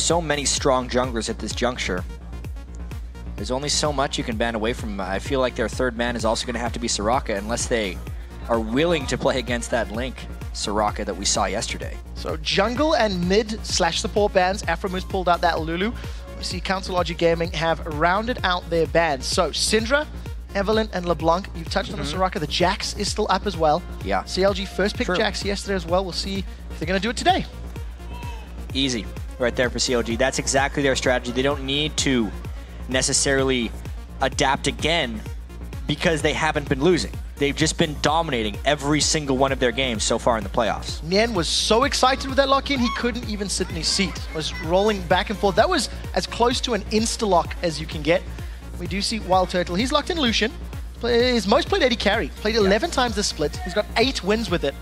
so many strong junglers at this juncture. There's only so much you can ban away from. I feel like their third man is also going to have to be Soraka, unless they are willing to play against that Link Soraka that we saw yesterday. So jungle and mid/support bans. Aphromoo's pulled out that Lulu. We see CLG Gaming have rounded out their bans. So Syndra, Evelynn, and LeBlanc. You've touched on the Soraka. The Jax is still up as well. Yeah. CLG first picked Jax yesterday as well. We'll see if they're going to do it today. Easy right there for CLG. That's exactly their strategy. They don't need to necessarily adapt again because they haven't been losing. They've just been dominating every single one of their games so far in the playoffs. Nien was so excited with that lock-in, he couldn't even sit in his seat. Was rolling back and forth. That was as close to an insta-lock as you can get. We do see WildTurtle. He's locked in Lucian. His most played AD carry. Played 11 times the split. He's got 8 wins with it.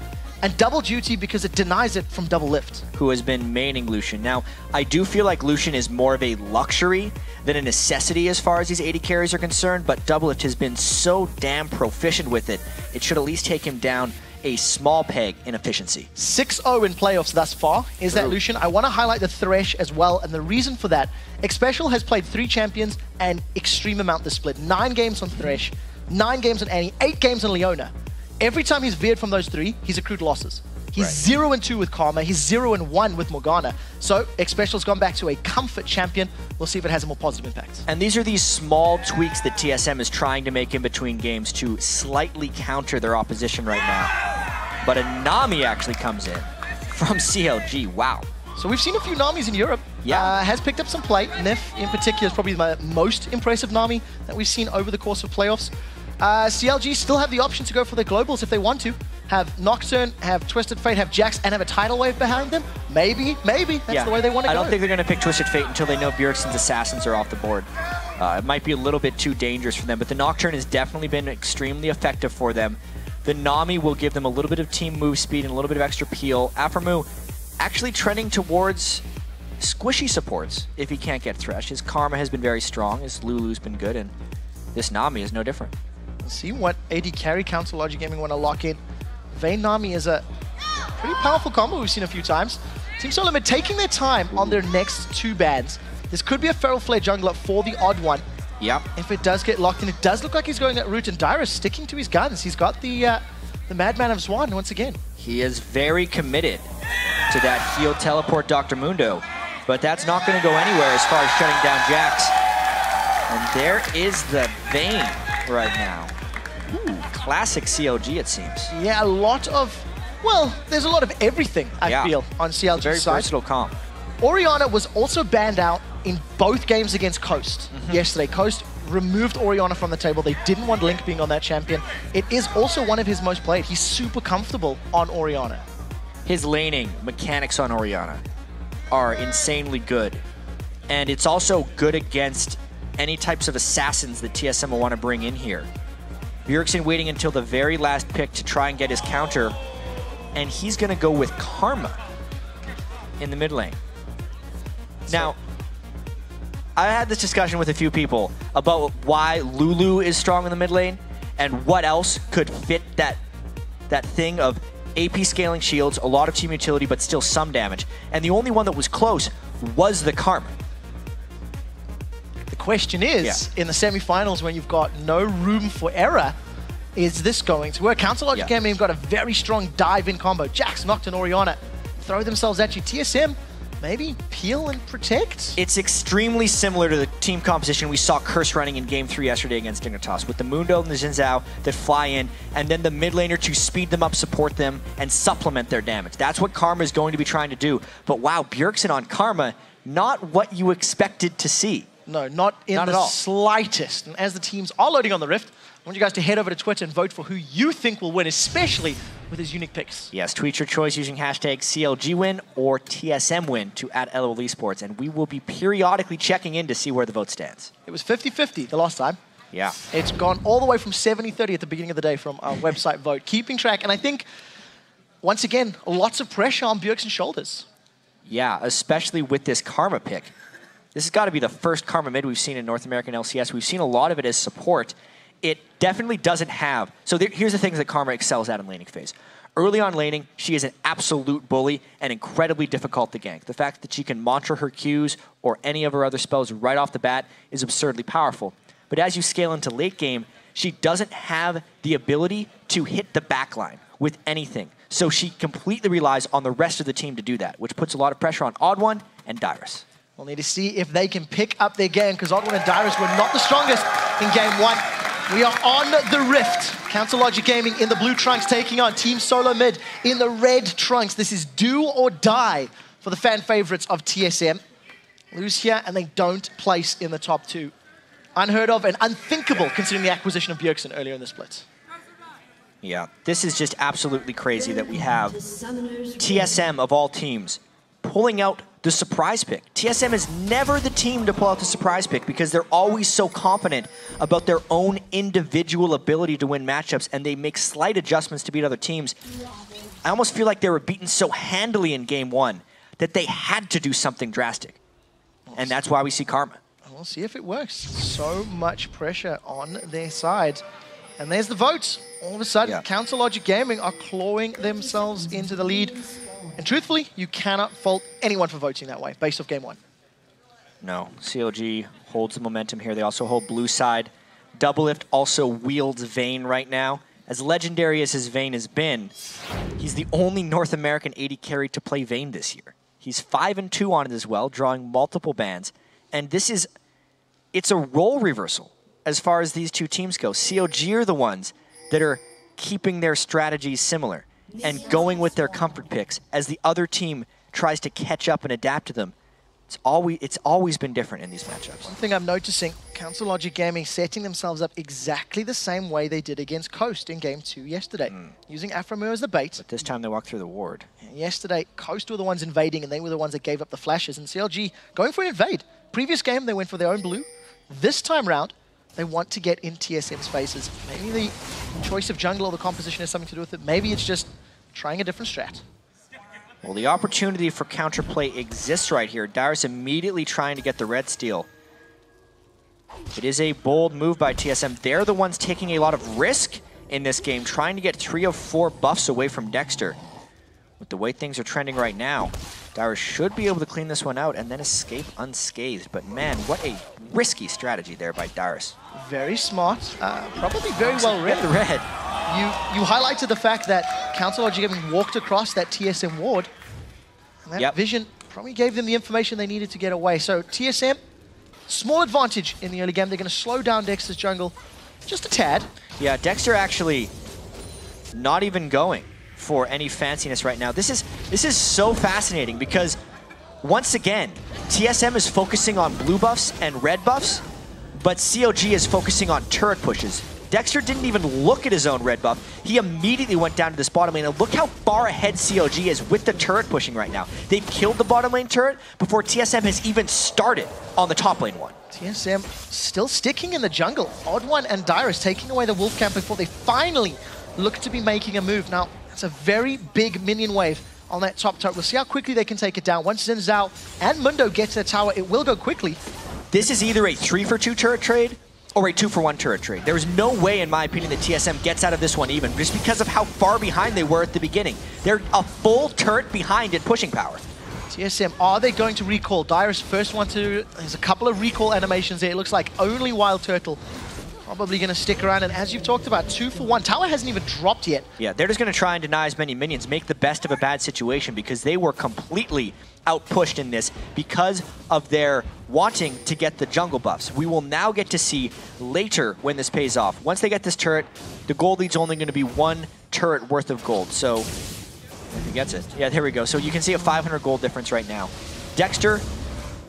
And double duty because it denies it from Doublelift, who has been maining Lucian. Now, I do feel like Lucian is more of a luxury than a necessity as far as these AD carries are concerned, but Doublelift has been so damn proficient with it, it should at least take him down a small peg in efficiency. 6-0 in playoffs thus far is that Lucian. I want to highlight the Thresh as well, and the reason for that, Xpecial has played 3 champions and extreme amount the split. 9 games on Thresh, 9 games on Annie, 8 games on Leona. Every time he's veered from those 3, he's accrued losses. He's 0-2 with Karma, he's 0-1 with Morgana. So Xpecial's gone back to a comfort champion. We'll see if it has a more positive impact. And these are these small tweaks that TSM is trying to make in between games to slightly counter their opposition right now. But a Nami actually comes in from CLG, wow. So we've seen a few Namis in Europe. Yeah. Has picked up some play. Nif in particular is probably my most impressive Nami that we've seen over the course of playoffs. CLG still have the option to go for the globals if they want to. Have Nocturne, have Twisted Fate, have Jax, and have a tidal wave behind them. Maybe that's the way they want to go. I don't think they're going to pick Twisted Fate until they know Bjergsen's assassins are off the board. It might be a little bit too dangerous for them, but the Nocturne has definitely been extremely effective for them. The Nami will give them a little bit of team move speed and a little bit of extra peel. Aphromoo actually trending towards squishy supports if he can't get Thresh. His Karma has been very strong, his Lulu's been good, and this Nami is no different. Let's see what AD carry CLG Gaming want to lock in. Vayne Nami is a pretty powerful combo we've seen a few times. Team Solomid taking their time on their next 2 bans. This could be a Feral Flare jungler for TheOddOne. Yep. If it does get locked in, it does look like he's going at root, and Dyrus sticking to his guns. He's got the Madman of Swan once again. He is very committed to that heal teleport Dr. Mundo, but that's not going to go anywhere as far as shutting down Jax. And there is the Vayne right now. Ooh, classic CLG, it seems. Yeah, a lot of, well, there's a lot of everything, I feel, on CLG's very side. versatile comp. Orianna was also banned out in both games against Coast yesterday. Coast removed Orianna from the table. They didn't want Link being on that champion. It is also one of his most played. He's super comfortable on Orianna. His laning mechanics on Orianna are insanely good. And it's also good against any types of assassins that TSM will want to bring in here. Bjergsen waiting until the very last pick to try and get his counter, and he's going to go with Karma in the mid lane. Now, I had this discussion with a few people about why Lulu is strong in the mid lane and what else could fit that thing of AP scaling shields, a lot of team utility, but still some damage. And the only one that was close was the Karma. The question is, in the semifinals when you've got no room for error, is this going to work? CLG Gaming have got a very strong dive-in combo. Jax, Nocturne, Orianna throw themselves at you. TSM, maybe peel and protect? It's extremely similar to the team composition we saw Curse running in Game 3 yesterday against Dignitas, with the Mundo and the Xin Zhao that fly in, and then the mid laner to speed them up, support them, and supplement their damage. That's what Karma is going to be trying to do. But wow, Bjergsen on Karma, not what you expected to see. No, not the slightest. And as the teams are loading on the Rift, I want you guys to head over to Twitter and vote for who you think will win, especially with his unique picks. Yes, tweet your choice using hashtag CLGWin or TSMWin to @LOL Esports, and we will be periodically checking in to see where the vote stands. It was 50-50 the last time. Yeah. It's gone all the way from 70-30 at the beginning of the day from our website vote. Keeping track, and I think, once again, lots of pressure on Bjergsen's shoulders. Yeah, especially with this Karma pick. This has got to be the first Karma mid we've seen in North American LCS. We've seen a lot of it as support. It definitely doesn't have... So here's the things that Karma excels at in laning phase. Early on laning, she is an absolute bully and incredibly difficult to gank. The fact that she can mantra her Qs or any of her other spells right off the bat is absurdly powerful. But as you scale into late game, she doesn't have the ability to hit the backline with anything. So she completely relies on the rest of the team to do that, which puts a lot of pressure on OddOne and Dyrus. We'll need to see if they can pick up their game, because OddOne and Dyrus were not the strongest in game one. We are on the Rift. CounterLogic Gaming in the blue trunks taking on Team Solomid in the red trunks. This is do or die for the fan favorites of TSM. Lose here and they don't place in the top two. Unheard of and unthinkable considering the acquisition of Bjergsen earlier in the split. Yeah, this is just absolutely crazy that we have TSM of all teams pulling out the surprise pick. TSM is never the team to pull out the surprise pick because they're always so confident about their own individual ability to win matchups, and they make slight adjustments to beat other teams. I almost feel like they were beaten so handily in game one that they had to do something drastic. And that's why we see Karma. We'll see if it works. So much pressure on their side. And there's the votes. All of a sudden, CounterLogic Gaming are clawing themselves into the lead. And truthfully, you cannot fault anyone for voting that way, based off game one. No, CLG holds the momentum here. They also hold blue side. Doublelift also wields Vayne right now. As legendary as his Vayne has been, he's the only North American AD carry to play Vayne this year. He's 5-2 on it as well, drawing multiple bans. And it's a role reversal as far as these two teams go. CLG are the ones that are keeping their strategies similar and going with their comfort picks as the other team tries to catch up and adapt to them. It's always been different in these matchups. One thing I'm noticing, CounterLogic Gaming setting themselves up exactly the same way they did against Coast in game 2 yesterday, using Aphromoo as the bait. But this time they walked through the ward. Yesterday, Coast were the ones invading and they were the ones that gave up the flashes, and CLG going for an invade. Previous game, they went for their own blue. This time round, they want to get in TSM's faces. Maybe the choice of jungle or the composition has something to do with it. Maybe it's just trying a different strat. Well, the opportunity for counterplay exists right here. Dyrus immediately trying to get the red steal. It is a bold move by TSM. They're the ones taking a lot of risk in this game, trying to get 3 of 4 buffs away from Dexter. With the way things are trending right now, Dyrus should be able to clean this one out and then escape unscathed. But man, what a risky strategy there by Dyrus. Very smart, probably very well read. The red. You highlighted the fact that CounterLogic Gaming walked across that TSM ward. And that vision probably gave them the information they needed to get away. So TSM, small advantage in the early game. They're going to slow down Dexter's jungle just a tad. Yeah, Dexter actually not even going for any fanciness right now. This is so fascinating because once again, TSM is focusing on blue buffs and red buffs, but CLG is focusing on turret pushes. Dexter didn't even look at his own red buff. He immediately went down to this bottom lane, and look how far ahead CLG is with the turret pushing right now. They've killed the bottom lane turret before TSM has even started on the top lane one. TSM still sticking in the jungle. OddOne and Dyrus taking away the wolf camp before they finally look to be making a move. Now, it's a very big minion wave on that top turret. We'll see how quickly they can take it down. Once Xin Zhao and Mundo get to the tower, it will go quickly. This is either a 3-for-2 turret trade or a 2-for-1 turret trade. There is no way, in my opinion, that TSM gets out of this one even, just because of how far behind they were at the beginning. They're a full turret behind in pushing power. TSM, are they going to recall? Dyrus first one to, there's a couple of recall animations there. It looks like only WildTurtle probably going to stick around, and as you've talked about, 2-for-1. Tower hasn't even dropped yet. Yeah, they're just going to try and deny as many minions, make the best of a bad situation, because they were completely outpushed in this because of their wanting to get the jungle buffs. We will now get to see later when this pays off. Once they get this turret, the gold lead's only going to be 1 turret worth of gold. So, if he gets it. Yeah, there we go. So you can see a 500 gold difference right now. Dexter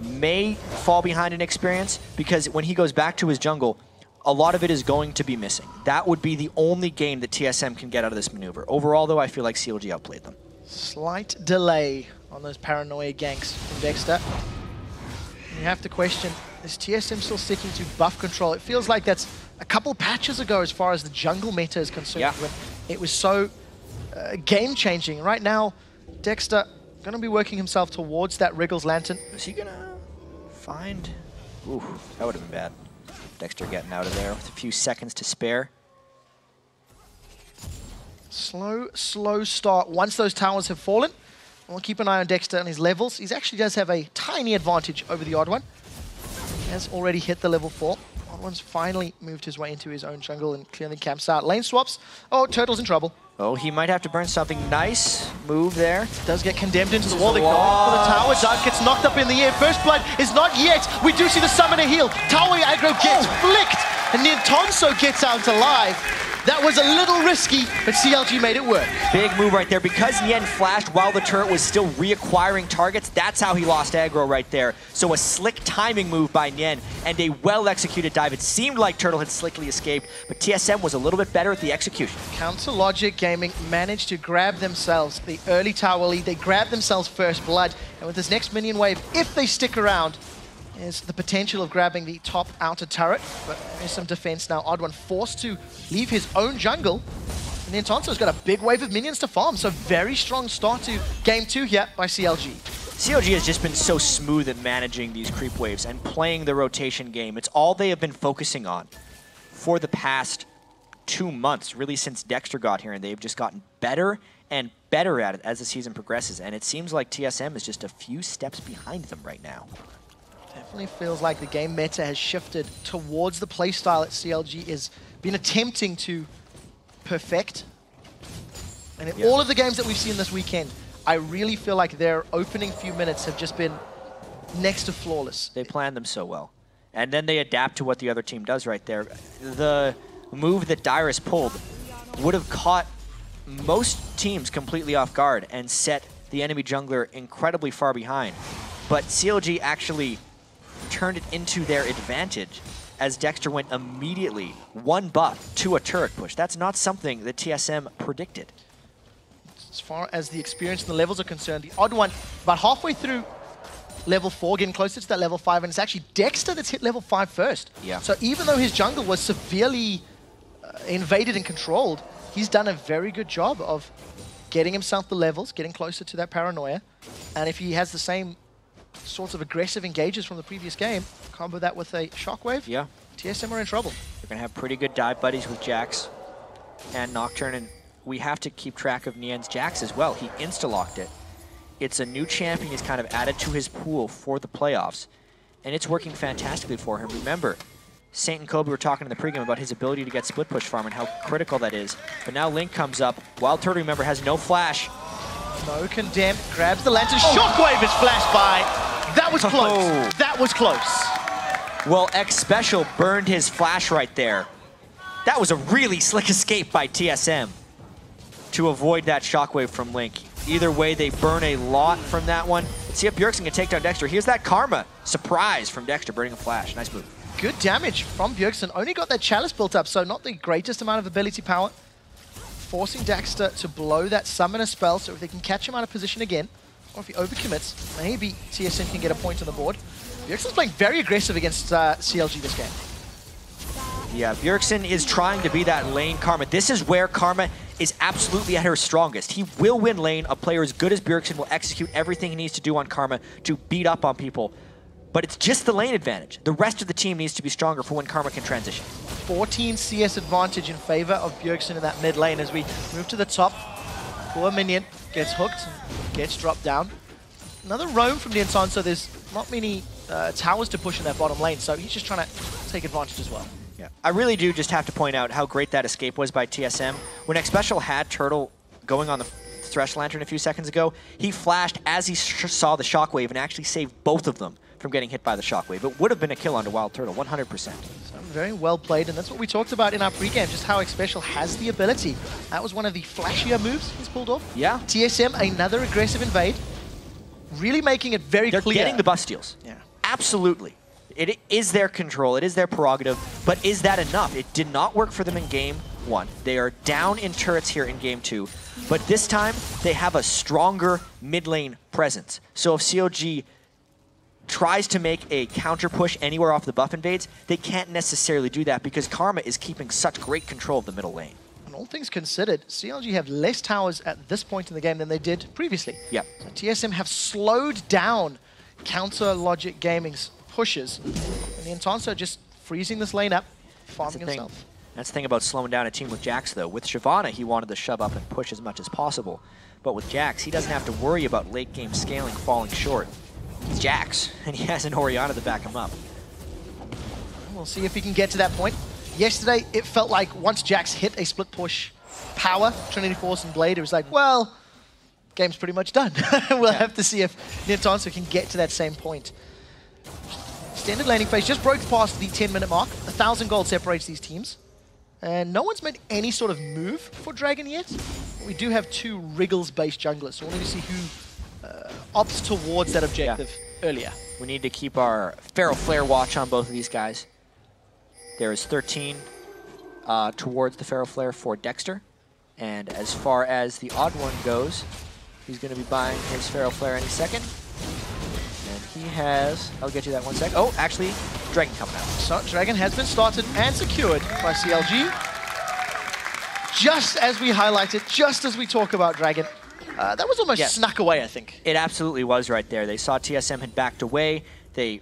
may fall behind in experience because when he goes back to his jungle, a lot of it is going to be missing. That would be the only game that TSM can get out of this maneuver. Overall, though, I feel like CLG outplayed them. Slight delay on those paranoia ganks from Dexter. You have to question, is TSM still sticking to buff control? It feels like that's a couple patches ago as far as the jungle meta is concerned, when it was so game-changing. Right now, Dexter going to be working himself towards that Wriggles Lantern. Is he going to find... Ooh, that would have been bad. Dexter getting out of there with a few seconds to spare. Slow start. Once those towers have fallen, we'll keep an eye on Dexter and his levels. He actually does have a tiny advantage over the TheOddOne. He has already hit the level 4. TheOddOne's finally moved his way into his own jungle and clearly camps out. Lane swaps. Oh, Turtle's in trouble. Oh, he might have to burn something. Nice move there. Does get condemned into the wall. They're going for the tower. Dive gets knocked up in the air. First blood is not yet. We do see the summoner heal. Tower aggro gets flicked, and Nien gets out alive. That was a little risky, but CLG made it work. Big move right there. Because Nien flashed while the turret was still reacquiring targets, that's how he lost aggro right there. So a slick timing move by Nien and a well-executed dive. It seemed like Turtle had slickly escaped, but TSM was a little bit better at the execution. Counter Logic Gaming managed to grab themselves the early tower lead. They grabbed themselves first blood, and with this next minion wave, if they stick around, is the potential of grabbing the top outer turret, but there's some defense now. TheOddOne forced to leave his own jungle, and then Tonso's got a big wave of minions to farm, so very strong start to game 2 here by CLG. CLG has just been so smooth at managing these creep waves and playing the rotation game. It's all they have been focusing on for the past 2 months, really since Dexter got here, and they've just gotten better and better at it as the season progresses, and it seems like TSM is just a few steps behind them right now. Definitely feels like the game meta has shifted towards the playstyle that CLG has been attempting to perfect. And in all of the games that we've seen this weekend, I really feel like their opening few minutes have just been next to flawless. They plan them so well. And then they adapt to what the other team does right there. The move that Dyrus pulled would have caught most teams completely off guard and set the enemy jungler incredibly far behind. But CLG actually turned it into their advantage as Dexter went immediately 1 buff to a turret push. That's not something that TSM predicted. As far as the experience and the levels are concerned, the TheOddOne about halfway through level 4, getting closer to that level 5, and it's actually Dexter that's hit level 5 first. Yeah. So even though his jungle was severely invaded and controlled, he's done a very good job of getting himself the levels, getting closer to that paranoia, and if he has the same sorts of aggressive engages from the previous game, combo that with a shockwave, yeah, TSM are in trouble. They're going to have pretty good dive buddies with Jax and Nocturne, and we have to keep track of Nien's Jax as well. He insta-locked it. It's a new champion he's kind of added to his pool for the playoffs, and it's working fantastically for him. Remember, Saint and Kobe were talking in the pregame about his ability to get split push farm and how critical that is. But now Link comes up. WildTurtle, remember, has no flash. No condemn, grabs the lantern. Shockwave is flashed by. That was close. That was close. Well, Xpecial burned his flash right there. That was a really slick escape by TSM to avoid that shockwave from Link. Either way, they burn a lot from that one. Let's see if Bjergsen can take down Dexter. Here's that Karma. Surprise from Dexter, burning a flash. Nice move. Good damage from Bjergsen. Only got that Chalice built up, so not the greatest amount of ability power. Forcing Dexter to blow that summoner spell, so if they can catch him out of position again, or if he overcommits, maybe TSM can get a point on the board. Bjergsen's playing very aggressive against CLG this game. Yeah, Bjergsen is trying to be that lane Karma. This is where Karma is absolutely at her strongest. He will win lane. A player as good as Bjergsen will execute everything he needs to do on Karma to beat up on people. But it's just the lane advantage. The rest of the team needs to be stronger for when Karma can transition. 14 CS advantage in favor of Bjergsen in that mid lane as we move to the top. Poor minion gets hooked, gets dropped down. Another roam from Nien, so there's not many towers to push in that bottom lane, so he's just trying to take advantage as well. Yeah, I really do just have to point out how great that escape was by TSM. When Xpecial had Turtle going on the Thresh Lantern a few seconds ago, he flashed as he saw the shockwave and actually saved both of them from getting hit by the shockwave. It would have been a kill onto WildTurtle, 100%. So very well played, and that's what we talked about in our pregame, just how Xpecial has the ability. That was one of the flashier moves he's pulled off. Yeah. TSM, another aggressive invade, really making it very clear. They're getting the buff steals. Yeah. Absolutely. It is their control, it is their prerogative, but is that enough? It did not work for them in game 1. They are down in turrets here in game 2, but this time they have a stronger mid lane presence. So if CLG tries to make a counter push anywhere off the buff invades, they can't necessarily do that because Karma is keeping such great control of the middle lane. And all things considered, CLG have less towers at this point in the game than they did previously. Yeah. So TSM have slowed down Counter Logic Gaming's pushes, and the Entonso just freezing this lane up, farming himself. That's the thing about slowing down a team with Jax, though. With Shyvana, he wanted to shove up and push as much as possible. But with Jax, he doesn't have to worry about late game scaling falling short. He's Jax, and he has an Orianna to back him up. We'll see if he can get to that point. Yesterday, it felt like once Jax hit a split push power, Trinity Force and Blade, it was like, well, game's pretty much done. We'll have to see if Nien can get to that same point. Standard laning phase just broke past the 10-minute mark. 1,000 gold separates these teams. And no one's made any sort of move for Dragon yet. We do have 2 Wriggles-based junglers, so we'll need to see who opts towards that objective earlier. We need to keep our Feral Flare watch on both of these guys. There is 13 towards the Feral Flare for Dexter. And as far as TheOddOne goes, he's going to be buying his Feral Flare any second. And he has, I'll get you that 1 sec. Oh, actually, Dragon coming out. So Dragon has been started and secured by CLG. Just as we highlighted, just as we talk about Dragon, that was almost snuck away, I think. It absolutely was right there. They saw TSM had backed away. They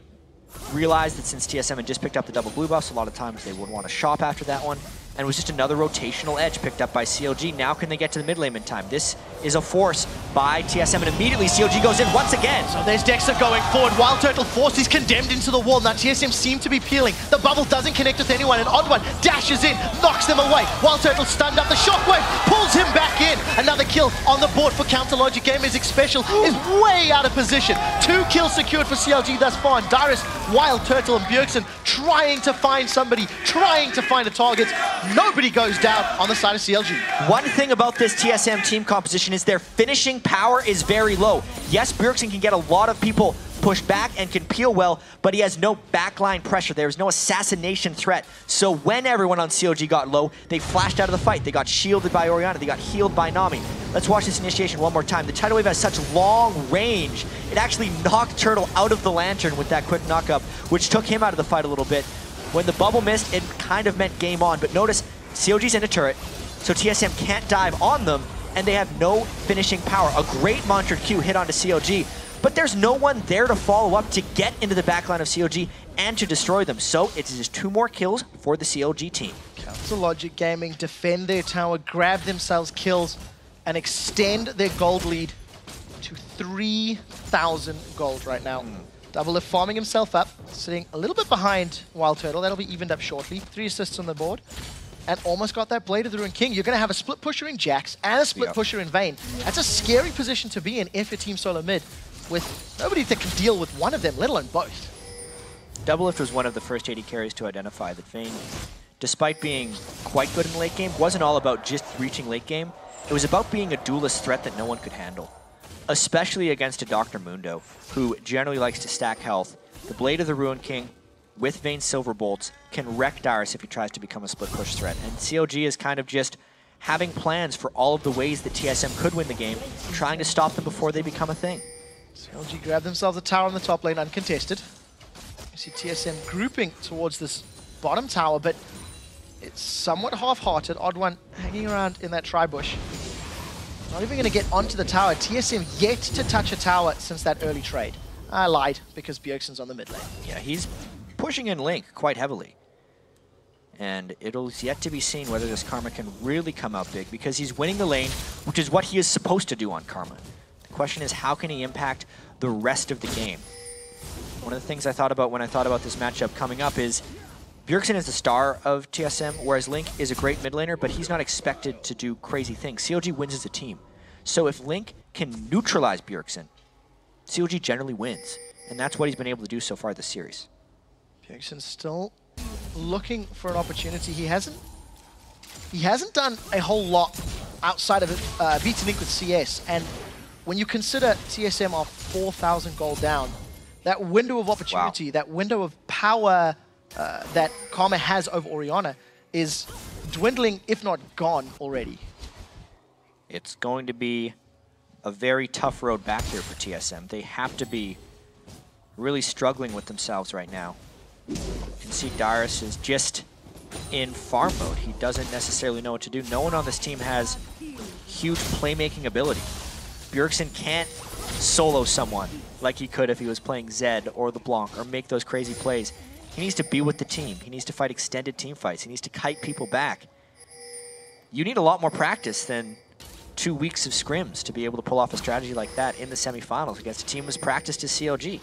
realized that since TSM had just picked up the double blue buffs, a lot of times they would want to shop after that one. And it was just another rotational edge picked up by CLG. Now can they get to the mid lane in time? This is a force by TSM, and immediately CLG goes in once again. So there's Dexter going forward. WildTurtle force is condemned into the wall. Now TSM seem to be peeling. The bubble doesn't connect with anyone, and OddOne dashes in, knocks them away. WildTurtle stunned up. The shockwave pulls him back in. Another kill on the board for Counter Logic. Gamers Xpecial is way out of position. 2 kills secured for CLG thus far, and Dyrus, WildTurtle, and Bjergsen trying to find somebody, trying to find a target. Nobody goes down on the side of CLG. One thing about this TSM team composition is their finishing power is very low. Yes, Bjergsen can get a lot of people pushed back and can peel well, but he has no backline pressure. There's no assassination threat. So when everyone on CLG got low, they flashed out of the fight. They got shielded by Orianna. They got healed by Nami. Let's watch this initiation one more time. The tidal wave has such long range. It actually knocked Turtle out of the lantern with that quick knockup, which took him out of the fight a little bit. When the bubble missed, it kind of meant game on. But notice, CLG's in a turret, so TSM can't dive on them, and they have no finishing power. A great monitored Q hit onto CLG, but there's no one there to follow up to get into the backline of CLG and to destroy them. So it's just 2 more kills for the CLG team. Counter Logic Gaming defend their tower, grab themselves kills, and extend their gold lead to 3,000 gold right now. Doublelift farming himself up, sitting a little bit behind WildTurtle. That'll be evened up shortly. 3 assists on the board. And almost got that Blade of the Ruined King. You're going to have a split pusher in Jax and a split pusher in Vayne. That's a scary position to be in if you're Team Solomid, with nobody that can deal with one of them, let alone both. Doublelift was one of the first AD carries to identify that Vayne, despite being quite good in the late game, wasn't all about just reaching late game. It was about being a duelist threat that no one could handle, especially against a Dr. Mundo, who generally likes to stack health. The Blade of the Ruined King with Vayne's Silver Bolts can wreck Dyrus if he tries to become a split push threat. And CLG is kind of just having plans for all of the ways that TSM could win the game, trying to stop them before they become a thing. CLG grab themselves a tower in the top lane uncontested. You see TSM grouping towards this bottom tower, but it's somewhat half-hearted. OddOne hanging around in that tri-bush. Not even going to get onto the tower. TSM yet to touch a tower since that early trade. I lied, because Bjergsen's on the mid lane. Yeah, he's pushing in Link quite heavily. And it'll yet to be seen whether this Karma can really come out big, because he's winning the lane, which is what he is supposed to do on Karma. The question is, how can he impact the rest of the game? One of the things I thought about when I thought about this matchup coming up is Bjergsen is the star of TSM, whereas Link is a great mid laner, but he's not expected to do crazy things. CLG wins as a team. So if Link can neutralize Bjergsen, CLG generally wins. And that's what he's been able to do so far this series. Bjergsen's still looking for an opportunity. He hasn't done a whole lot outside of it, beating Link with CS. And when you consider TSM are 4,000 gold down, that window of opportunity, that window of power that Karma has over Orianna is dwindling, if not gone already. It's going to be a very tough road back here for TSM. They have to be really struggling with themselves right now. You can see Dyrus is just in farm mode. He doesn't necessarily know what to do. No one on this team has huge playmaking ability. Bjergsen can't solo someone like he could if he was playing Zed or LeBlanc or make those crazy plays. He needs to be with the team. He needs to fight extended team fights. He needs to kite people back. You need a lot more practice than 2 weeks of scrims to be able to pull off a strategy like that in the semifinals against a team as practiced as CLG.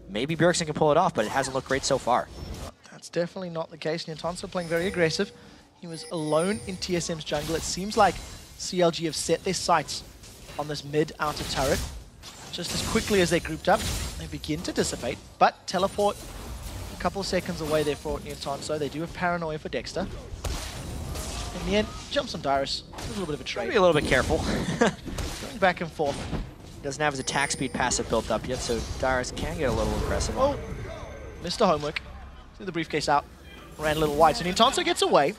Maybe Bjergsen can pull it off, but it hasn't looked great so far. That's definitely not the case. Nien playing very aggressive. He was alone in TSM's jungle. It seems like CLG have set their sights on this mid-outer turret. Just as quickly as they grouped up, they begin to dissipate, but teleport a couple of seconds away there for Nien. They do have paranoia for Dexter. And Nien jumps on Dyrus. A little bit of a trade. Be a little bit careful. Going back and forth. Doesn't have his attack speed passive built up yet, so Dyrus can get a little aggressive. Oh, missed the homework. Threw the briefcase out. Ran a little wide. So Nien gets away.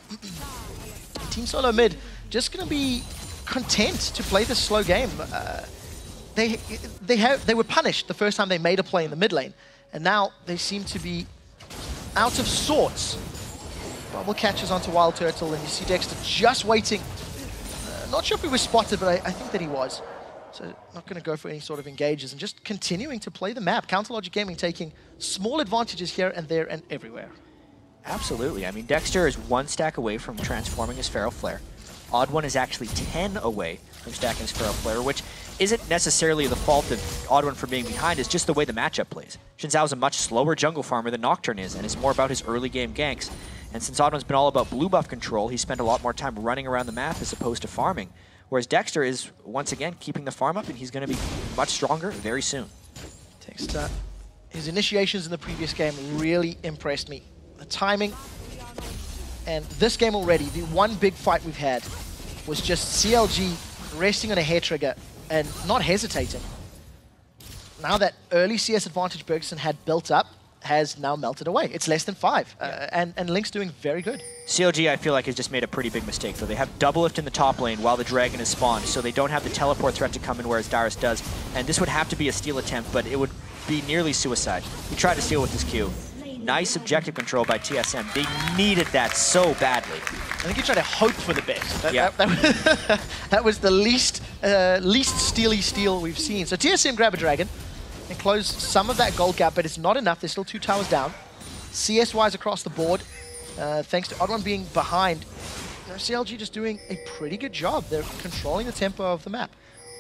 Team Solomid just going to be content to play this slow game. They were punished the first time they made a play in the mid lane, and now they seem to be out of sorts. Bubble catches onto WildTurtle, and you see Dexter just waiting. Not sure if he was spotted, but I think that he was. So not going to go for any sort of engages, and just continuing to play the map. Counterlogic Gaming taking small advantages here and there and everywhere. Absolutely. I mean, Dexter is 1 stack away from transforming his Feral Flare. OddOne is actually 10 away from stacking his Feral Flare, which isn't necessarily the fault of OddOne for being behind, it's just the way the matchup plays. Xin Zhao's a much slower jungle farmer than Nocturne is, and it's more about his early game ganks. And since OddOne's been all about blue buff control, he spent a lot more time running around the map as opposed to farming. Whereas Dexter is, once again, keeping the farm up, and he's going to be much stronger very soon. Dexter, his initiations in the previous game really impressed me. The timing, and this game already, the one big fight we've had was just CLG resting on a hair trigger and not hesitating. Now that early CS advantage Bjergsen had built up has now melted away. It's less than 5, and Link's doing very good. CLG, I feel like, has just made a pretty big mistake, though. They have Doublelift in the top lane while the Dragon is spawned, so they don't have the teleport threat to come in whereas Dyrus does. And this would have to be a steal attempt, but it would be nearly suicide. He tried to steal with his Q. Nice objective control by TSM. They needed that so badly. I think he tried to hope for the best. That was the least steely steal we've seen. So TSM grab a Dragon and close some of that gold gap, but it's not enough. There's still 2 towers down. CS-wise across the board, thanks to OddOne being behind, CLG just doing a pretty good job. They're controlling the tempo of the map.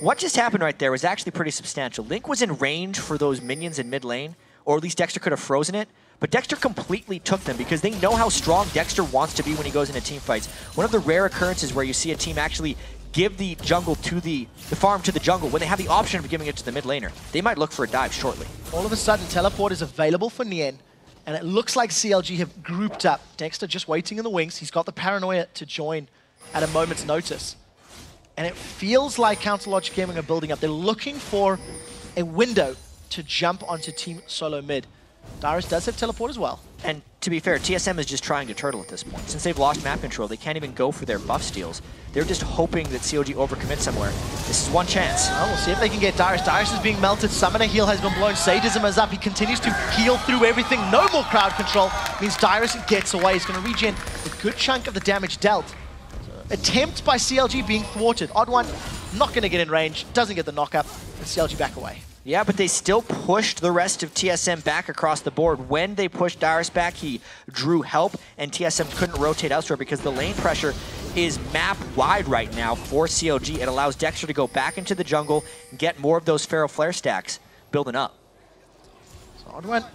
What just happened right there was actually pretty substantial. Link was in range for those minions in mid lane, or at least Dexter could have frozen it, but Dexter completely took them because they know how strong Dexter wants to be when he goes into team fights. One of the rare occurrences where you see a team actually give the jungle to the farm to the jungle when they have the option of giving it to the mid laner. They might look for a dive shortly. All of a sudden, teleport is available for Nien, and it looks like CLG have grouped up. Dexter just waiting in the wings. He's got the paranoia to join at a moment's notice. And it feels like Counterlogic Gaming are building up. They're looking for a window to jump onto Team Solomid. Dyrus does have teleport as well. And to be fair, TSM is just trying to turtle at this point. Since they've lost map control, they can't even go for their buff steals. They're just hoping that CLG overcommits somewhere. This is one chance. Well, we'll see if they can get Dyrus. Dyrus is being melted. Summoner heal has been blown. Sadism is up. He continues to heal through everything. No more crowd control. Means Dyrus gets away. He's going to regen a good chunk of the damage dealt. Attempt by CLG being thwarted. OddOne not going to get in range. Doesn't get the knockup. And CLG back away. Yeah, but they still pushed the rest of TSM back across the board. When they pushed Dyrus back, he drew help, and TSM couldn't rotate elsewhere because the lane pressure is map-wide right now for CLG. It allows Dexter to go back into the jungle and get more of those Feral Flare stacks building up. So OddOne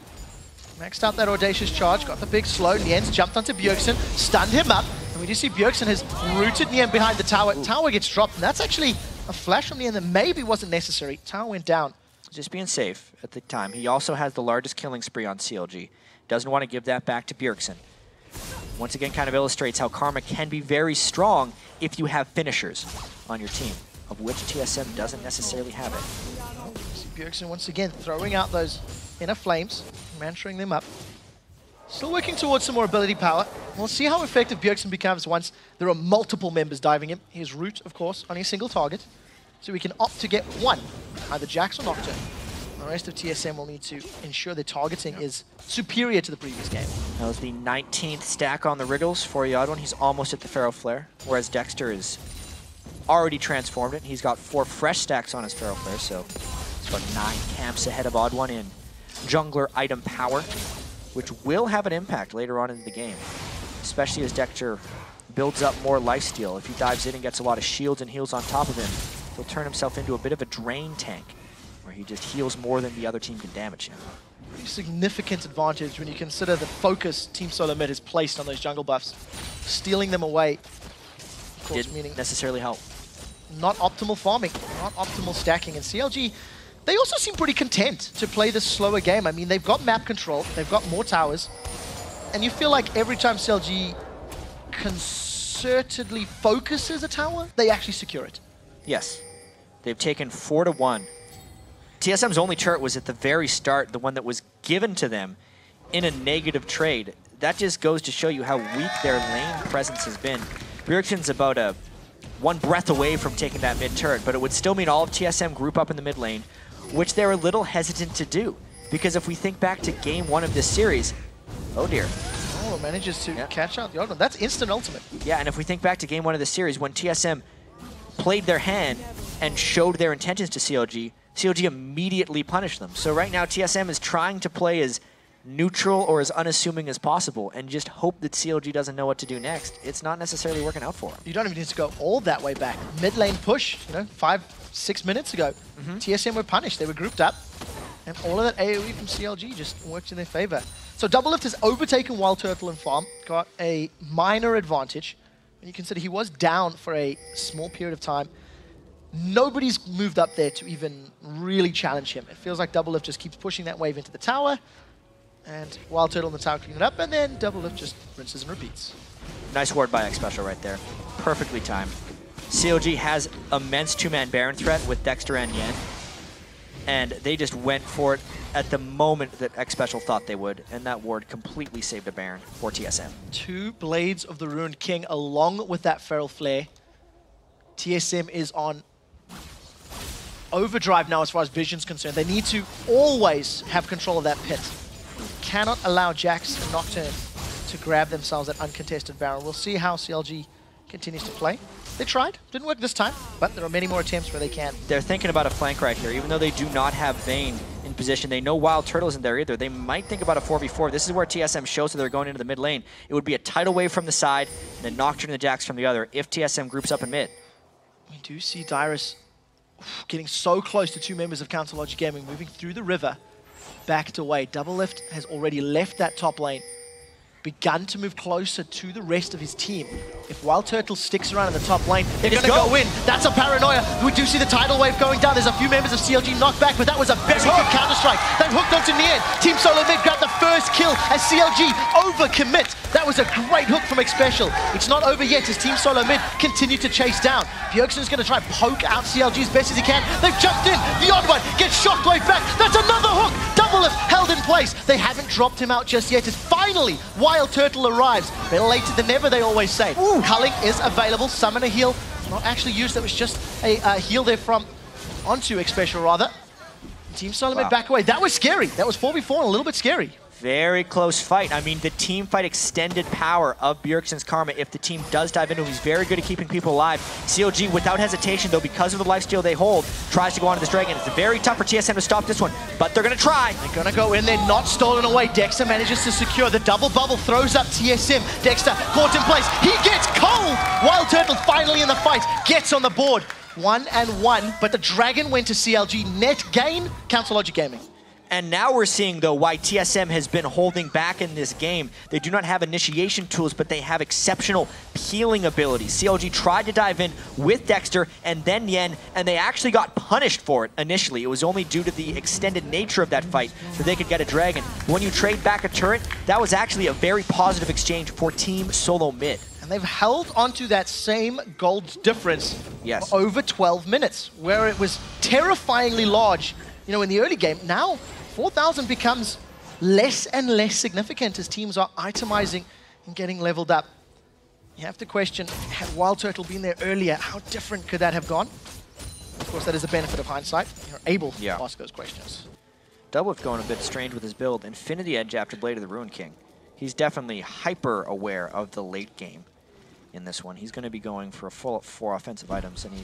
maxed out that Audacious Charge, got the big slow. Nien's jumped onto Bjergsen, stunned him up, and we do see Bjergsen has rooted Nien behind the tower. Ooh. Tower gets dropped, and that's actually a flash from Nien that maybe wasn't necessary. Tower went down. Just being safe at the time. He also has the largest killing spree on CLG. Doesn't want to give that back to Bjergsen. Once again, kind of illustrates how Karma can be very strong if you have finishers on your team, of which TSM doesn't necessarily have it. Oh, see Bjergsen once again throwing out those inner flames, manturing them up. Still working towards some more ability power. We'll see how effective Bjergsen becomes once there are multiple members diving him. His root, of course, on a single target. So we can opt to get one, either Jax or Nocturne. The rest of TSM will need to ensure their targeting is superior to the previous game. That was the 19th stack on the Wriggles for TheOddOne. He's almost at the Feral Flare, whereas Dexter is already transformed it. He's got 4 fresh stacks on his Feral Flare, so he's got 9 camps ahead of TheOddOne in jungler item power. which will have an impact later on in the game, especially as Dexter builds up more lifesteal. If he dives in and gets a lot of shields and heals on top of him, he'll turn himself into a bit of a drain tank, where he just heals more than the other team can damage him. Pretty significant advantage when you consider the focus Team Solomid has placed on those jungle buffs. Stealing them away, of course, Didn't meaning necessarily help. not optimal farming, not optimal stacking. And CLG, they also seem pretty content to play this slower game. I mean, they've got map control, they've got more towers, and you feel like every time CLG concertedly focuses a tower, they actually secure it. Yes. They've taken 4-1. TSM's only turret was at the very start, the one that was given to them in a negative trade. That just goes to show you how weak their lane presence has been. Bjergsen's about one breath away from taking that mid turret, but it would still mean all of TSM group up in the mid lane, which they're a little hesitant to do. Because if we think back to game 1 of this series, oh dear. Oh, manages to catch out TheOddOne. That's instant ultimate. Yeah, and if we think back to game 1 of the series, when TSM played their hand and showed their intentions to CLG, CLG immediately punished them. So right now, TSM is trying to play as neutral or as unassuming as possible and just hope that CLG doesn't know what to do next. It's not necessarily working out for them. You don't even need to go all that way back. Mid lane push, you know, 5-6 minutes ago, TSM were punished. They were grouped up, and all of that AoE from CLG just worked in their favor. So Doublelift has overtaken WildTurtle and farm, got a minor advantage. When you consider he was down for a small period of time, nobody's moved up there to even really challenge him. It feels like Doublelift just keeps pushing that wave into the tower, and WildTurtle in the tower cleaning it up, and then Doublelift just rinses and repeats. Nice ward by Xpecial right there. Perfectly timed. CLG has immense two-man Baron threat with Dexter and Nien, and they just went for it at the moment that Xpecial thought they would, and that ward completely saved a Baron for TSM. 2 Blades of the Ruined King along with that Feral Flare. TSM is on overdrive now as far as vision's concerned. They need to always have control of that pit. Cannot allow Jax and Nocturne to grab themselves that uncontested Baron. We'll see how CLG continues to play. They tried, didn't work this time, but there are many more attempts where they can. They're thinking about a flank right here. Even though they do not have Vayne in position, they know WildTurtle isn't there either. They might think about a 4v4. This is where TSM shows that they're going into the mid lane. It would be a tidal wave from the side, and then Nocturne and the Jax from the other if TSM groups up in mid. We do see Dyrus getting so close to 2 members of CLG Gaming, moving through the river, backed away. Doublelift has already left that top lane, begun to move closer to the rest of his team. If WildTurtle sticks around in the top lane, they're going to go in. That's a paranoia. We do see the tidal wave going down. There's a few members of CLG knocked back, but that was a very good counter-strike. They've hooked onto Nien. Team Solomid grabbed the first kill as CLG overcommit. That was a great hook from Xpecial. It's not over yet as Team Solomid continue to chase down. Bjergsen's going to try and poke out CLG as best as he can. They've jumped in. TheOddOne gets shockwave back. That's another hook. Doublelift held in place. They haven't dropped him out just yet as finally WildTurtle arrives. Better later than never, they always say. Ooh. Culling is available. Summon a heal. Not actually used. That was just a heal there from onto Xpecial rather. Team Solomid back away. That was scary. That was 4v4 and a little bit scary. Very close fight. I mean, the team fight extended power of Bjergsen's Karma. If the team does dive into him, he's very good at keeping people alive. CLG, without hesitation, though, because of the lifesteal they hold, tries to go onto this dragon. It's very tough for TSM to stop this one, but they're going to try. They're going to go in. They're not stolen away. Dexter manages to secure the double bubble, throws up TSM. Dexter caught in place. He gets cold. WildTurtle finally in the fight, gets on the board. 1-1, but the dragon went to CLG. Net gain, CLG Gaming. And now we're seeing, though, why TSM has been holding back in this game. They do not have initiation tools, but they have exceptional healing abilities. CLG tried to dive in with Dexter and then Nien, and they actually got punished for it initially. It was only due to the extended nature of that fight that they could get a dragon. When you trade back a turret, that was actually a very positive exchange for Team Solomid. And they've held onto that same gold difference for over 12 minutes, where it was terrifyingly large, you know, in the early game. Now, 4,000 becomes less and less significant as teams are itemizing and getting leveled up. You have to question, had WildTurtle been there earlier, how different could that have gone? Of course, that is the benefit of hindsight. You're able to ask those questions. Doublelift going a bit strange with his build. Infinity Edge after Blade of the Ruined King. He's definitely hyper aware of the late game in this one. He's going to be going for a full 4 offensive items, and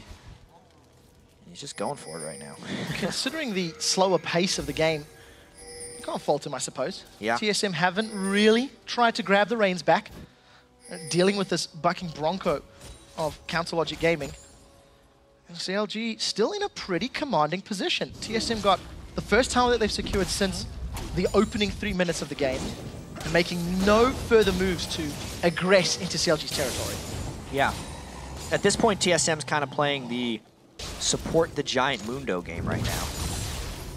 he's just going for it right now. Considering the slower pace of the game, Can't fault him, I suppose. Yeah. TSM haven't really tried to grab the reins back, dealing with this bucking bronco of Counterlogic Gaming. And CLG still in a pretty commanding position. TSM got the first tower that they've secured since the opening 3 minutes of the game, and making no further moves to aggress into CLG's territory. Yeah. At this point, TSM's kind of playing the support the giant Mundo game right now.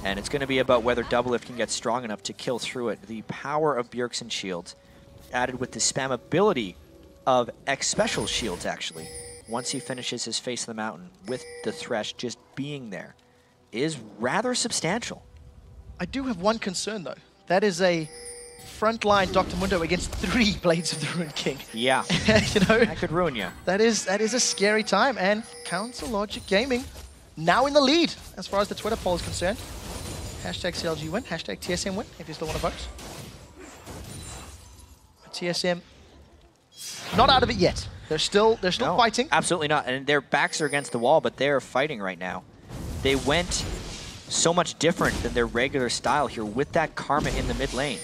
And it's going to be about whether Doublelift can get strong enough to kill through it. The power of Bjergsen shields, added with the spammability of Xpecial shields, actually. Once he finishes his Face of the Mountain with the Thresh just being there, is rather substantial. I do have one concern, though. That is a frontline Dr. Mundo against 3 Blades of the Ruined King. Yeah, you know, that could ruin you. That is a scary time, and Counterlogic Gaming now in the lead as far as the Twitter poll is concerned. Hashtag CLG win, hashtag TSM win, if you still want to vote. TSM not out of it yet. They're still fighting. Absolutely not, and their backs are against the wall, but they're fighting right now. They went so much different than their regular style here with that Karma in the mid lane.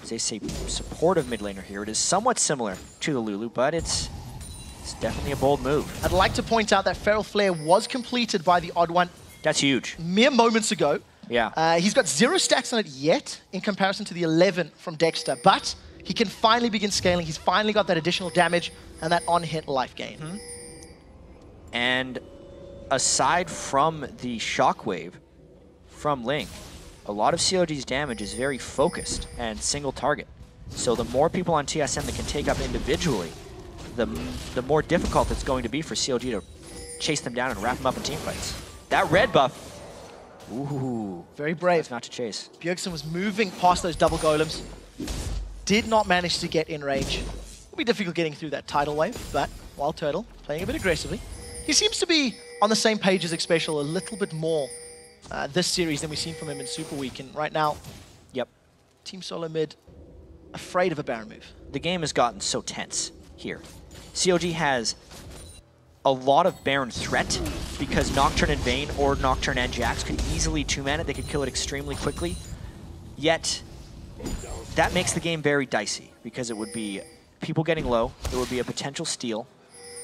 As they say, supportive mid laner here. It is somewhat similar to the Lulu, but it's definitely a bold move. I'd like to point out that Feral Flare was completed by TheOddOne. That's huge. Mere moments ago. Yeah. He's got 0 stacks on it yet in comparison to the 11 from Dexter, but he can finally begin scaling. He's finally got that additional damage and that on-hit life gain. Mm-hmm. And aside from the shockwave from Link, a lot of CLG's damage is very focused and single target. So the more people on TSM that can take up individually, the more difficult it's going to be for CLG to chase them down and wrap them up in team fights. That red buff, ooh. Very brave. That's not to chase. Bjergsen was moving past those double golems. Did not manage to get in range. It'll be difficult getting through that tidal wave, but WildTurtle playing a bit aggressively. He seems to be on the same page as Xpecial a little bit more this series than we've seen from him in Super Week. And right now, yep, Team Solomid afraid of a Baron move. The game has gotten so tense here. CLG has a lot of Baron threat because Nocturne and Vayne or Nocturne and Jax could easily 2-man it. They could kill it extremely quickly. Yet, that makes the game very dicey because it would be people getting low. It would be a potential steal.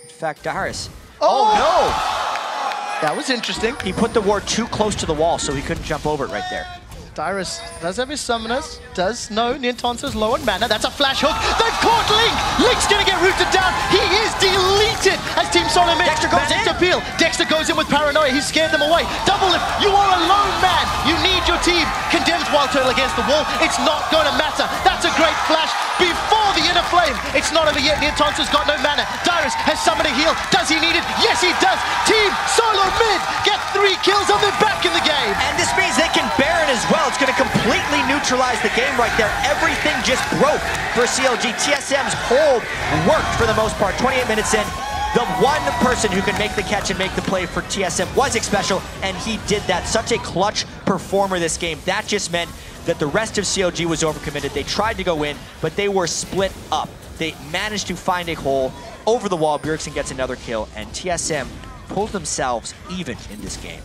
In fact, Dyrus. Oh no! That was interesting. He put the ward too close to the wall, so he couldn't jump over it right there. Dyrus does have his summoners, does know Nien is low on mana. That's a flash hook. They've caught Link! Link's gonna get rooted down. He is deleted as Team Solomid Dexter goes in. to peel. Dexter goes in with paranoia. He's scared them away. Doublelift, you are a lone man. You need your team. Condemns WildTurtle against the wall. It's not gonna matter. That's a great flash before the inner flame. It's not over yet. Nien has got no mana. Dyrus has summoned a heal. Does he need it? Yes, he does. Team Solomid get 3 kills and they're back in the game. And this means they can Baron as well. It's going to completely neutralize the game right there. Everything just broke for CLG. TSM's hold worked for the most part. 28 minutes in, the one person who can make the catch and make the play for TSM was Xpecial, and he did that. Such a clutch performer this game. That just meant that the rest of CLG was overcommitted. They tried to go in, but they were split up. They managed to find a hole over the wall. Bjergsen gets another kill, and TSM pulled themselves even in this game.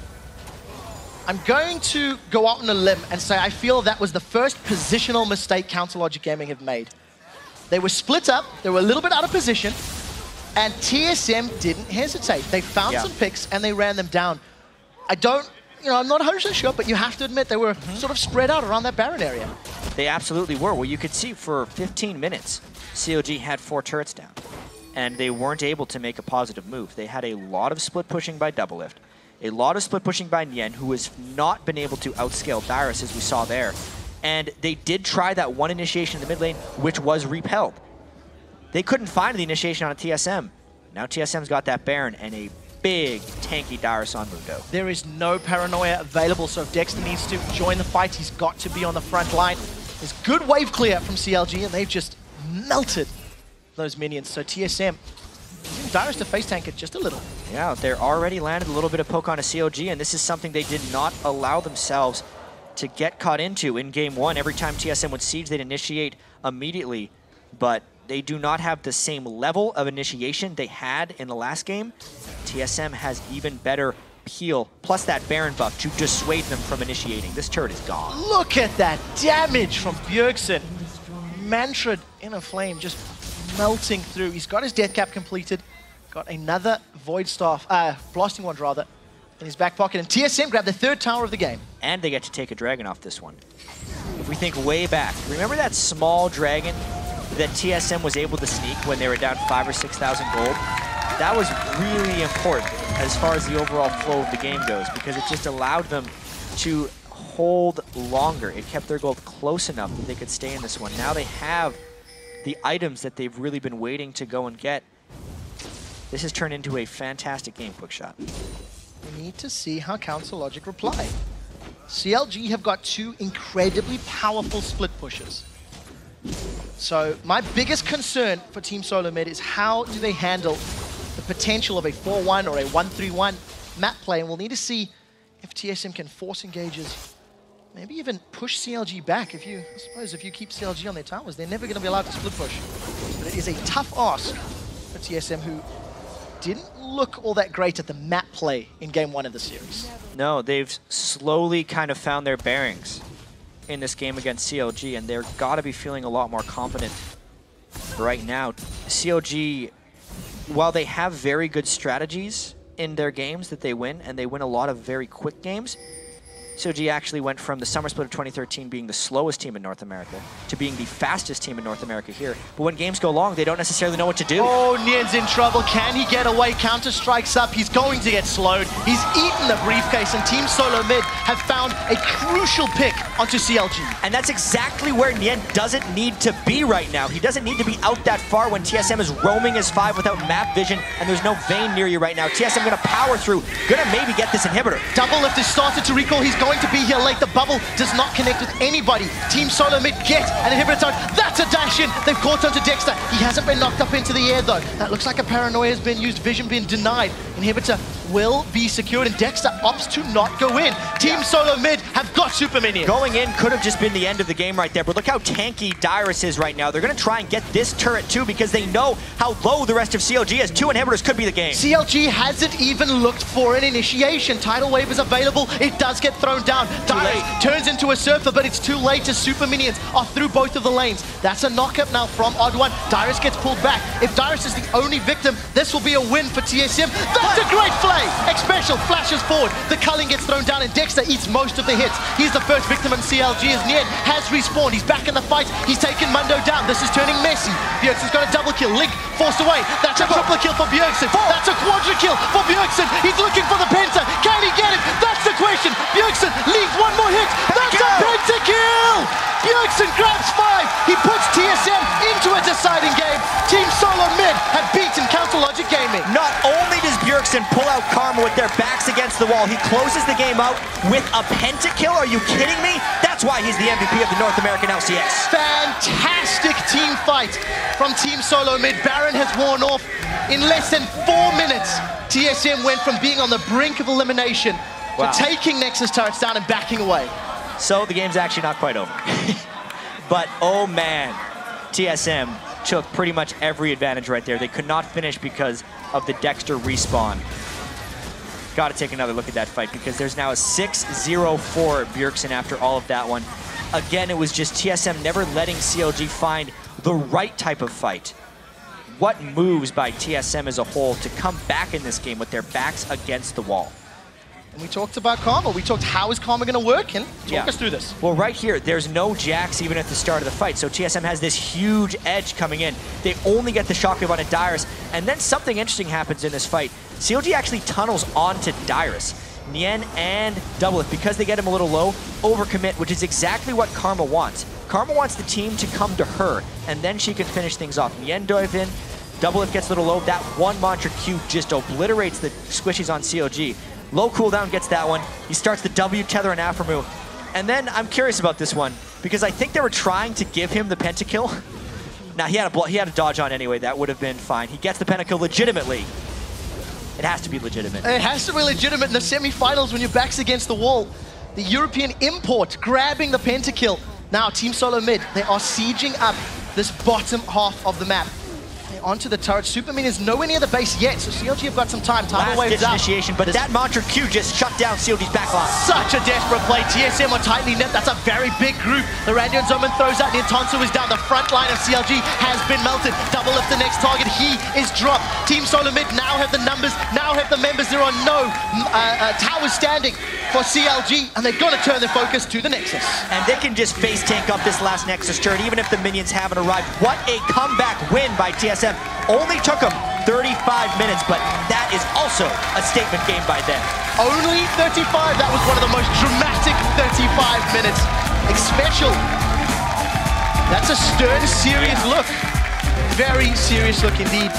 I'm going to go out on a limb and say I feel that was the first positional mistake Counterlogic Gaming have made. They were split up, they were a little bit out of position, and TSM didn't hesitate. They found some picks and they ran them down. I'm not 100% sure, but you have to admit they were sort of spread out around that Baron area. They absolutely were. Well, you could see for 15 minutes, CLG had 4 turrets down, and they weren't able to make a positive move. They had a lot of split pushing by Doublelift, a lot of split pushing by Nien, who has not been able to outscale Dyrus, as we saw there. And they did try that one initiation in the mid lane, which was repelled. They couldn't find the initiation on a TSM. Now TSM's got that Baron and a big tanky Dyrus on Mundo. There is no paranoia available, so if Dexter needs to join the fight, he's got to be on the front line. There's good wave clear from CLG, and they've just melted those minions. So TSM, Dyrus to face tank it just a little. Yeah, they're already landed a little bit of poke on a CLG, and this is something they did not allow themselves to get caught into in game 1. Every time TSM would siege, they'd initiate immediately, but they do not have the same level of initiation they had in the last game. TSM has even better peel, plus that Baron buff to dissuade them from initiating. This turret is gone. Look at that damage from Bjergsen. Mantra in a flame, just melting through. He's got his death cap completed. Got another Void Staff, Blasting Wand rather, in his back pocket. And TSM grabbed the third tower of the game. And they get to take a dragon off this one. If we think way back, remember that small dragon that TSM was able to sneak when they were down 5,000 or 6,000 gold? That was really important as far as the overall flow of the game goes, because it just allowed them to hold longer. It kept their gold close enough that they could stay in this one. Now they have the items that they've really been waiting to go and get. This has turned into a fantastic game, QuickShot. We need to see how Council Logic reply. CLG have got two incredibly powerful split pushes. So my biggest concern for Team Solomid is how do they handle the potential of a 4-1 or a 1-3-1 map play, and we'll need to see if TSM can force engages, maybe even push CLG back. I suppose if you keep CLG on their towers, they're never going to be allowed to split push. But it is a tough ask for TSM, who didn't look all that great at the map play in game 1 of the series. No, they've slowly kind of found their bearings in this game against CLG, and they're got to be feeling a lot more confident right now. CLG, while they have very good strategies in their games that they win, and they win a lot of very quick games, CLG actually went from the summer split of 2013 being the slowest team in North America to being the fastest team in North America here. But when games go long, they don't necessarily know what to do. Oh, Nien's in trouble. Can he get away? Counter strikes up. He's going to get slowed. He's eaten the briefcase, and Team Solomid have found a crucial pick onto CLG. And that's exactly where Nien doesn't need to be right now. He doesn't need to be out that far when TSM is roaming his 5 without map vision, and there's no Vayne near you right now. TSM gonna power through, gonna maybe get this inhibitor. Doublelift has started to recall. He's going to be here late. The bubble does not connect with anybody. Team Solomid get an inhibitor zone. That's a dash in. They've caught onto Dexter. He hasn't been knocked up into the air though. That looks like a paranoia has been used. Vision being denied. Inhibitor will be secured, and Dexter opts to not go in. Team Solomid have got super minions. Going in could have just been the end of the game right there, but look how tanky Dyrus is right now. They're going to try and get this turret too, because they know how low the rest of CLG is. 2 inhibitors could be the game. CLG hasn't even looked for an initiation. Tidal Wave is available. It does get thrown down. Dyrus turns into a surfer, but it's too late as super minions are through both of the lanes. That's a knockup now from TheOddOne. Dyrus gets pulled back. If Dyrus is the only victim, this will be a win for TSM. That's a great play! Xpecial flashes forward. The culling gets thrown down, and Dexter eats most of the hits. He's the first victim in CLG as Nien has respawned. He's back in the fight. He's taken Mundo down. This is turning messy. Bjergsen's got a double kill. Link forced away. That's a triple kill for Bjergsen. That's a quadra kill for Bjergsen. He's looking for the penta. Can he get it? That's the question. Bjergsen leaves one more hit. That's a penta kill! Bjergsen grabs 5. He puts TSM into a deciding game. Team Solomid have beaten Council Logic Gaming. Not only does Bjergsen pull out Karma with their backs against the wall, he closes the game out with a pentakill. Are you kidding me? That's why he's the MVP of the North American LCS. Fantastic team fight from Team Solomid. Baron has worn off in less than 4 minutes. TSM went from being on the brink of elimination to taking Nexus turrets down and backing away. So the game's actually not quite over. But oh man, TSM took pretty much every advantage right there. They could not finish because of the Dexter respawn. Got to take another look at that fight, because there's now a 6-0 for Bjergsen after all of that one. Again, it was just TSM never letting CLG find the right type of fight. What moves by TSM as a whole to come back in this game with their backs against the wall. And we talked about Karma. We talked how is Karma going to work, and talk us through this. Well, right here, there's no Jax even at the start of the fight, so TSM has this huge edge coming in. They only get the shockwave on a Dyrus, and then something interesting happens in this fight. CLG actually tunnels onto Dyrus. Nien and Doublelift, because they get him a little low, overcommit, which is exactly what Karma wants. Karma wants the team to come to her, and then she can finish things off. Nien dive in, Doublelift gets a little low. That one Mantra Q just obliterates the squishies on CLG. Low cooldown gets that one. He starts the W tether on Aphromoo. And then I'm curious about this one, because I think they were trying to give him the pentakill. Now, he had a dodge on anyway. That would have been fine. He gets the pentakill legitimately. It has to be legitimate. It has to be legitimate in the semifinals when your back's against the wall. The European import grabbing the pentakill. Now, Team Solomid, they are sieging up this bottom half of the map. onto the turret. Super Minions nowhere near the base yet, so CLG have got some time. Tidal waves up. Initiation, but that Mantra Q just shut down CLG's backline. Such a desperate play. TSM are tightly knit. That's a very big group. The Randian Zoman throws out. Nien is down. The front line of CLG has been melted. Doublelift the next target. He is dropped. Team Solomid now have the numbers, now have the members. There are no towers standing for CLG, and they're going to turn their focus to the Nexus. And they can just face tank up this last Nexus turret, even if the minions haven't arrived. What a comeback win by TSM. Only took them 35 minutes, but that is also a statement game by them. Only 35. That was one of the most dramatic 35 minutes. Xpecial. That's a stern, serious look. Very serious look indeed.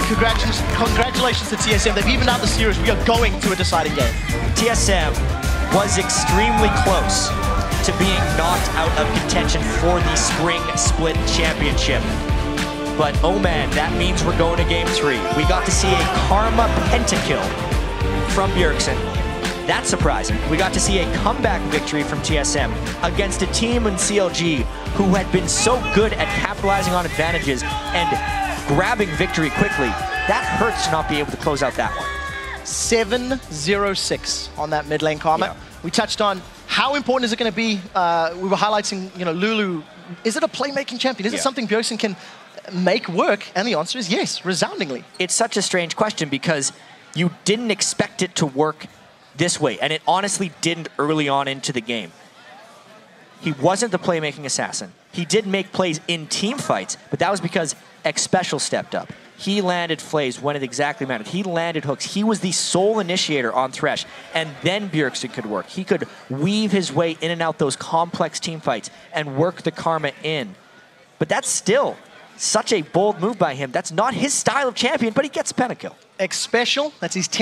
Congratulations to TSM. They've evened out the series. We are going to a deciding game. TSM was extremely close to being knocked out of contention for the Spring Split Championship. But oh man, that means we're going to Game 3. We got to see a Karma pentakill from Bjergsen. That's surprising. We got to see a comeback victory from TSM against a team in CLG who had been so good at capitalizing on advantages and grabbing victory quickly. That hurts to not be able to close out that one. 7-0-6 on that mid lane Karma. Yeah. We touched on how important is it going to be. We were highlighting, Lulu. Is it a playmaking champion? Is it something Bjergsen can make work? And the answer is yes, resoundingly. It's such a strange question because you didn't expect it to work this way, and it honestly didn't early on into the game. He wasn't the playmaking assassin. He did make plays in team fights, but that was because Xpecial stepped up. He landed flays when it exactly mattered. He landed hooks. He was the sole initiator on Thresh, and then Bjergsen could work. He could weave his way in and out those complex team fights and work the Karma in. But that's still such a bold move by him. That's not his style of champion, but he gets a pentakill. Xpecial, that's his 10th